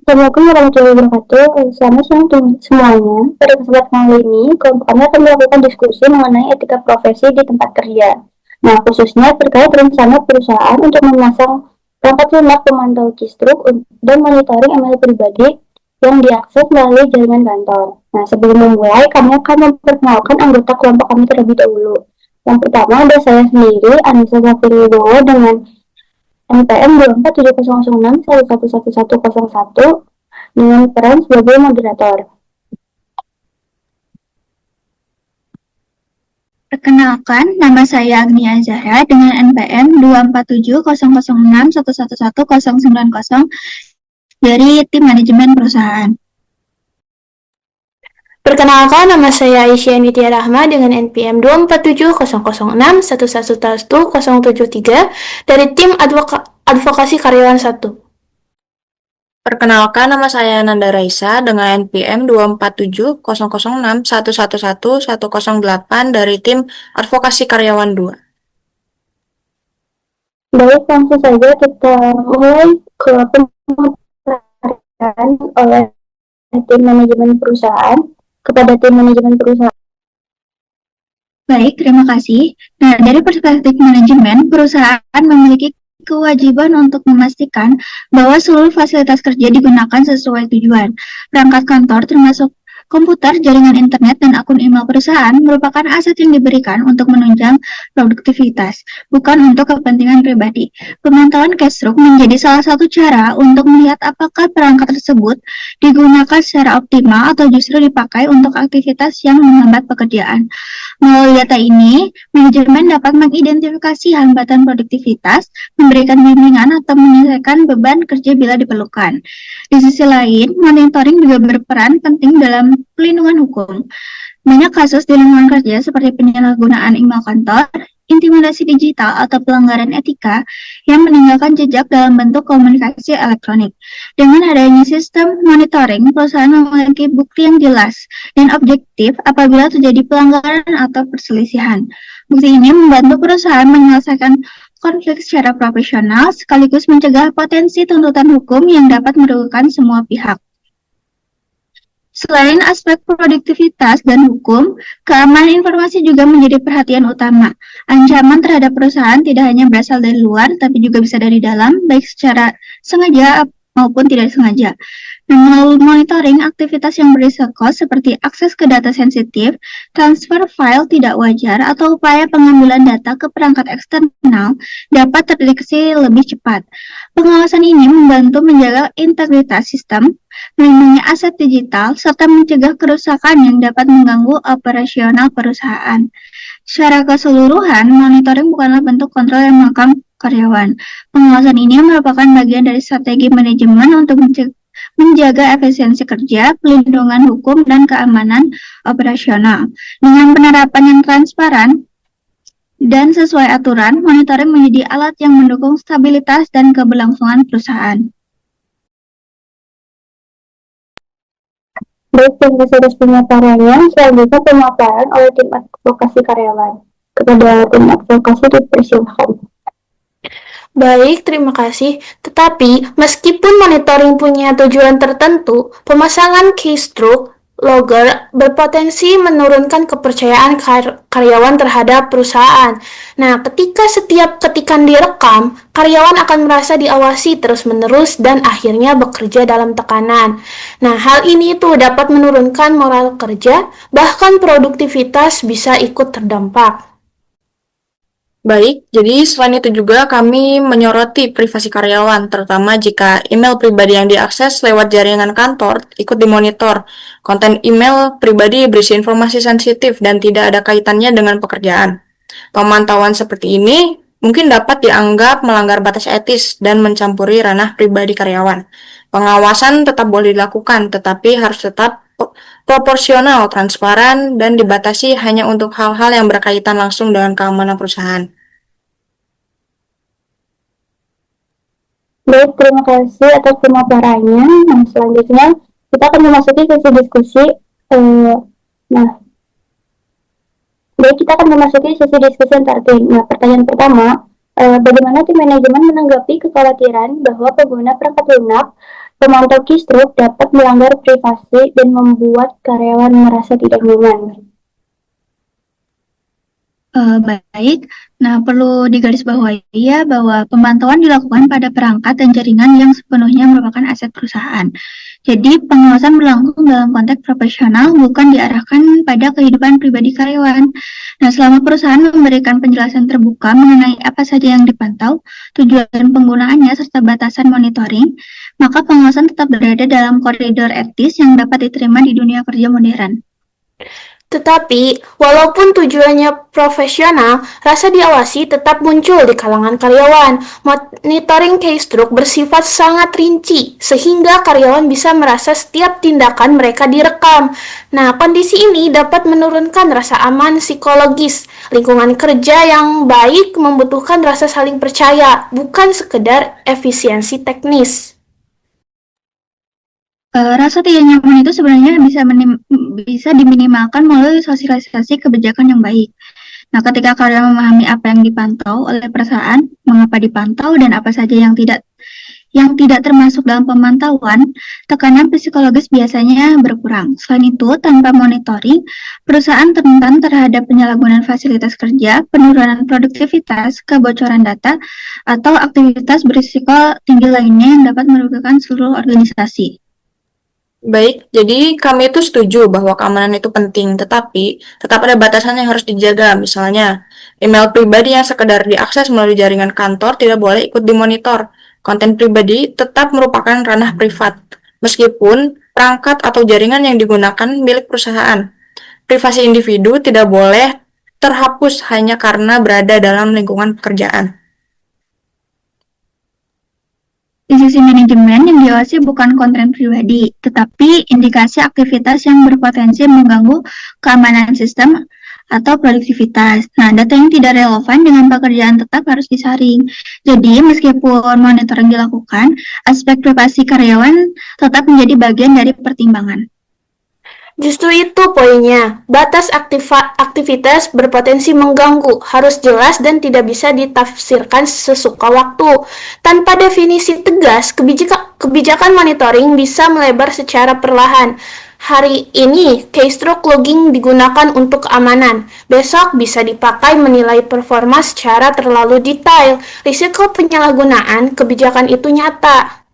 Assalamualaikum warahmatullahi wabarakatuh. Selamat siang semuanya. Pada kesempatan kali ini, kami akan melakukan diskusi mengenai etika profesi di tempat kerja. Nah, khususnya terkait rencana perusahaan untuk memasang perangkat lunak pemantau kistruk dan monitoring email pribadi yang diakses melalui jaringan kantor. Nah, sebelum memulai, kami akan memperkenalkan anggota kelompok kami terlebih dahulu. Yang pertama ada saya sendiri, Anissa Zafir Wibowo dengan NPM 247006111101 dengan peran sebagai moderator. Perkenalkan, nama saya Agnia Zahra dengan NPM 24700611111090 dari tim manajemen perusahaan. Perkenalkan, nama saya Aisyah Nitya Rahma dengan NPM 247006111073 dari tim advokasi karyawan 1. Perkenalkan, nama saya Nanda Raisa dengan NPM 24700611111008 dari tim advokasi karyawan 2. Baik, langsung saja kita mulai ke pemutaran oleh tim manajemen perusahaan kepada tim manajemen perusahaan. Baik, terima kasih. Nah, dari perspektif manajemen, perusahaan memiliki kewajiban untuk memastikan bahwa seluruh fasilitas kerja digunakan sesuai tujuan. Perangkat kantor termasuk komputer, jaringan internet, dan akun email perusahaan merupakan aset yang diberikan untuk menunjang produktivitas, bukan untuk kepentingan pribadi. Pemantauan Kesruk menjadi salah satu cara untuk melihat apakah perangkat tersebut digunakan secara optimal atau justru dipakai untuk aktivitas yang menghambat pekerjaan. Melalui data ini, manajemen dapat mengidentifikasi hambatan produktivitas, memberikan bimbingan atau menyelesaikan beban kerja bila diperlukan. Di sisi lain, monitoring juga berperan penting dalam pelindungan hukum. Banyak kasus di lingkungan kerja seperti penyalahgunaan email kantor, intimidasi digital, atau pelanggaran etika yang meninggalkan jejak dalam bentuk komunikasi elektronik. Dengan adanya sistem monitoring, perusahaan memiliki bukti yang jelas dan objektif apabila terjadi pelanggaran atau perselisihan. Bukti ini membantu perusahaan menyelesaikan konflik secara profesional sekaligus mencegah potensi tuntutan hukum yang dapat merugikan semua pihak. Selain aspek produktivitas dan hukum, keamanan informasi juga menjadi perhatian utama. Ancaman terhadap perusahaan tidak hanya berasal dari luar, tapi juga bisa dari dalam, baik secara sengaja maupun tidak sengaja. Melalui monitoring aktivitas yang berisiko seperti akses ke data sensitif, transfer file tidak wajar, atau upaya pengambilan data ke perangkat eksternal dapat terdeteksi lebih cepat. Pengawasan ini membantu menjaga integritas sistem, melindungi aset digital, serta mencegah kerusakan yang dapat mengganggu operasional perusahaan. Secara keseluruhan, monitoring bukanlah bentuk kontrol yang mengekang karyawan. Pengawasan ini merupakan bagian dari strategi manajemen untuk menjaga efisiensi kerja, pelindungan hukum, dan keamanan operasional. Dengan penerapan yang transparan dan sesuai aturan, monitoring menjadi alat yang mendukung stabilitas dan keberlangsungan perusahaan. Baik, terima kasih atas pemaparannya. Selanjutnya pemaparan oleh tim advokasi karyawan. Kepada tim advokasi dipersilahkan. Baik, terima kasih. Tetapi, meskipun monitoring punya tujuan tertentu, pemasangan keystroke logger berpotensi menurunkan kepercayaan karyawan terhadap perusahaan. Nah, ketika setiap ketikan direkam, karyawan akan merasa diawasi terus-menerus dan akhirnya bekerja dalam tekanan. Nah, hal ini tuh dapat menurunkan moral kerja, bahkan produktivitas bisa ikut terdampak. Baik, jadi selain itu juga kami menyoroti privasi karyawan, terutama jika email pribadi yang diakses lewat jaringan kantor ikut dimonitor. Konten email pribadi berisi informasi sensitif dan tidak ada kaitannya dengan pekerjaan. Pemantauan seperti ini mungkin dapat dianggap melanggar batas etis dan mencampuri ranah pribadi karyawan. Pengawasan tetap boleh dilakukan, tetapi harus tetap proporsional, transparan, dan dibatasi hanya untuk hal-hal yang berkaitan langsung dengan keamanan perusahaan. Baik, terima kasih atas pemaparannya. Nah, selanjutnya kita akan memasuki sesi diskusi. Kita akan memasuki sesi diskusi antar tim. Nah, pertanyaan pertama, bagaimana tim manajemen menanggapi kekhawatiran bahwa pengguna perangkat lunak Pemantau keystroke dapat melanggar privasi dan membuat karyawan merasa tidak nyaman. Baik, nah perlu digarisbawahi ya bahwa pemantauan dilakukan pada perangkat dan jaringan yang sepenuhnya merupakan aset perusahaan. Jadi pengawasan berlangsung dalam konteks profesional, bukan diarahkan pada kehidupan pribadi karyawan. Nah, selama perusahaan memberikan penjelasan terbuka mengenai apa saja yang dipantau, tujuan penggunaannya, serta batasan monitoring, maka pengawasan tetap berada dalam koridor etis yang dapat diterima di dunia kerja modern. Tetapi, walaupun tujuannya profesional, rasa diawasi tetap muncul di kalangan karyawan. Monitoring keystroke bersifat sangat rinci, sehingga karyawan bisa merasa setiap tindakan mereka direkam. Nah, kondisi ini dapat menurunkan rasa aman psikologis. Lingkungan kerja yang baik membutuhkan rasa saling percaya, bukan sekedar efisiensi teknis. Rasa tidak nyaman itu sebenarnya bisa diminimalkan melalui sosialisasi kebijakan yang baik. Nah, ketika karyawan memahami apa yang dipantau oleh perusahaan, mengapa dipantau, dan apa saja yang tidak termasuk dalam pemantauan, tekanan psikologis biasanya berkurang. Selain itu, tanpa monitoring, perusahaan rentan terhadap penyalahgunaan fasilitas kerja, penurunan produktivitas, kebocoran data, atau aktivitas berisiko tinggi lainnya yang dapat merugikan seluruh organisasi. Baik, jadi kami itu setuju bahwa keamanan itu penting, tetapi tetap ada batasan yang harus dijaga. Misalnya, email pribadi yang sekedar diakses melalui jaringan kantor tidak boleh ikut dimonitor. Konten pribadi tetap merupakan ranah privat, meskipun perangkat atau jaringan yang digunakan milik perusahaan. Privasi individu tidak boleh terhapus hanya karena berada dalam lingkungan pekerjaan. Di sisi manajemen, yang diawasi bukan konten pribadi, tetapi indikasi aktivitas yang berpotensi mengganggu keamanan sistem atau produktivitas. Nah, data yang tidak relevan dengan pekerjaan tetap harus disaring. Jadi, meskipun monitoring dilakukan, aspek privasi karyawan tetap menjadi bagian dari pertimbangan. Justru itu poinnya, batas aktivitas berpotensi mengganggu, harus jelas dan tidak bisa ditafsirkan sesuka waktu. Tanpa definisi tegas, kebijakan monitoring bisa melebar secara perlahan. Hari ini, keystroke logging digunakan untuk keamanan. Besok bisa dipakai menilai performa secara terlalu detail. Risiko penyalahgunaan kebijakan itu nyata.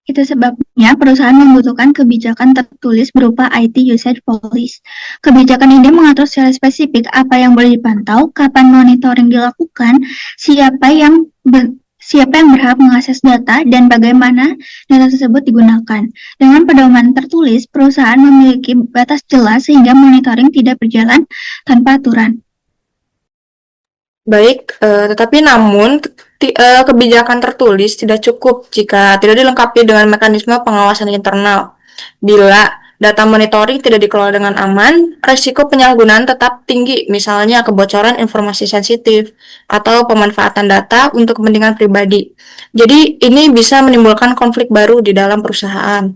Itu sebabnya perusahaan membutuhkan kebijakan tertulis berupa IT Usage Policy. Kebijakan ini mengatur secara spesifik apa yang boleh dipantau, kapan monitoring dilakukan, siapa yang berhak mengakses data, dan bagaimana data tersebut digunakan. Dengan pedoman tertulis, perusahaan memiliki batas jelas sehingga monitoring tidak berjalan tanpa aturan. Baik, tetapi namun kebijakan tertulis tidak cukup jika tidak dilengkapi dengan mekanisme pengawasan internal. Bila data monitoring tidak dikelola dengan aman, risiko penyalahgunaan tetap tinggi, misalnya kebocoran informasi sensitif atau pemanfaatan data untuk kepentingan pribadi. Jadi, ini bisa menimbulkan konflik baru di dalam perusahaan.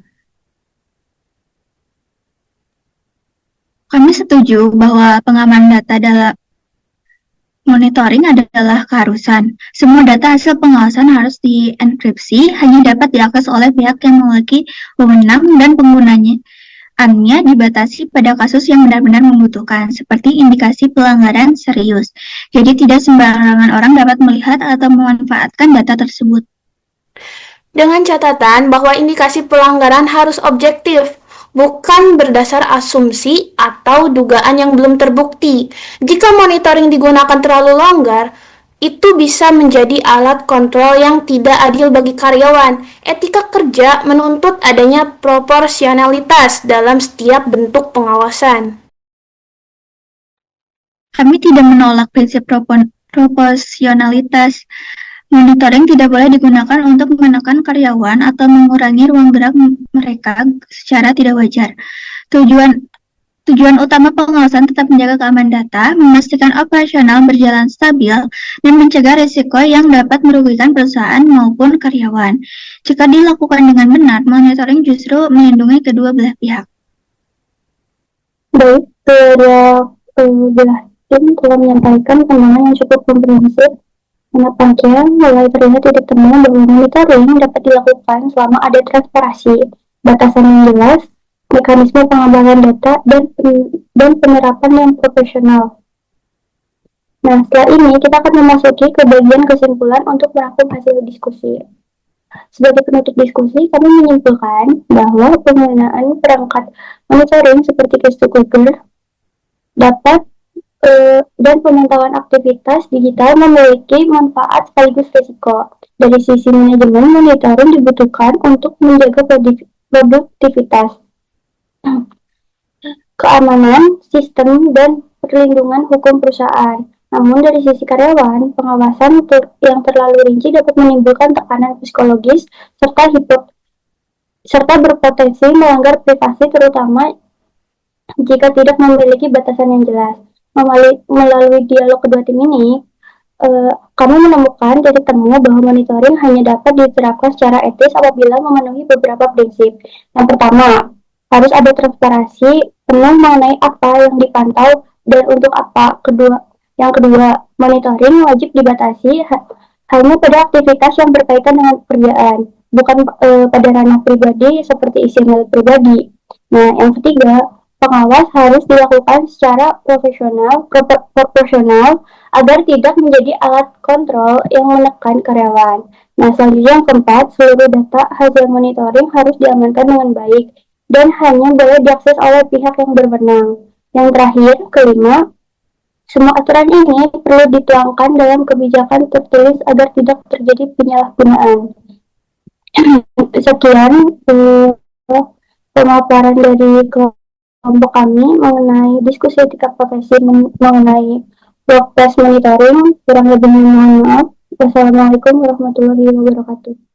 Kami setuju bahwa pengamanan data dalam monitoring adalah keharusan. Semua data hasil pengawasan harus dienkripsi, hanya dapat diakses oleh pihak yang memiliki wewenang, dan penggunanya dibatasi pada kasus yang benar-benar membutuhkan, seperti indikasi pelanggaran serius. Jadi tidak sembarangan orang dapat melihat atau memanfaatkan data tersebut. Dengan catatan bahwa indikasi pelanggaran harus objektif, bukan berdasar asumsi atau dugaan yang belum terbukti. Jika monitoring digunakan terlalu longgar, itu bisa menjadi alat kontrol yang tidak adil bagi karyawan. Etika kerja menuntut adanya proporsionalitas dalam setiap bentuk pengawasan. Kami tidak menolak prinsip proporsionalitas. Monitoring tidak boleh digunakan untuk menekan karyawan atau mengurangi ruang gerak mereka secara tidak wajar. Tujuan utama pengawasan tetap menjaga keamanan data, memastikan operasional berjalan stabil, dan mencegah risiko yang dapat merugikan perusahaan maupun karyawan. Jika dilakukan dengan benar, monitoring justru melindungi kedua belah pihak. Baik, kedua belah tim telah menyampaikan pandangan yang cukup komprehensif. Nampaknya mulai terlihat titik temu bahwa monitoring dapat dilakukan selama ada transparansi, batasan yang jelas, mekanisme pengembangan data, dan penerapan yang profesional. Nah, setelah ini kita akan memasuki ke bagian kesimpulan untuk merangkum hasil diskusi. Sebagai penutup diskusi, kami menyimpulkan bahwa penggunaan perangkat monitoring seperti Keystroke dapat dan pemantauan aktivitas digital memiliki manfaat sekaligus risiko. Dari sisi manajemen, monitoring dibutuhkan untuk menjaga produktivitas, keamanan sistem, dan perlindungan hukum perusahaan. Namun dari sisi karyawan, pengawasan yang terlalu rinci dapat menimbulkan tekanan psikologis serta berpotensi melanggar privasi, terutama jika tidak memiliki batasan yang jelas. Melalui dialog kedua tim ini, kami menemukan titik temu bahwa monitoring hanya dapat diterapkan secara etis apabila memenuhi beberapa prinsip. Yang pertama, harus ada transparansi penuh mengenai apa yang dipantau dan untuk apa. Yang kedua, monitoring wajib dibatasi hanya pada aktivitas yang berkaitan dengan pekerjaan, bukan pada ranah pribadi seperti isi email pribadi. Nah, yang ketiga, pengawas harus dilakukan secara proporsional agar tidak menjadi alat kontrol yang menekan karyawan. Nah, selanjutnya yang keempat, seluruh data hasil monitoring harus diamankan dengan baik dan hanya boleh diakses oleh pihak yang berwenang. Yang terakhir, kelima, semua aturan ini perlu dituangkan dalam kebijakan tertulis agar tidak terjadi penyalahgunaan. Sekian pemaparan dari kelompok kami mengenai diskusi etika profesi mengenai workplace monitoring. Kurang lebihnya mohon maaf. Wassalamualaikum warahmatullahi wabarakatuh.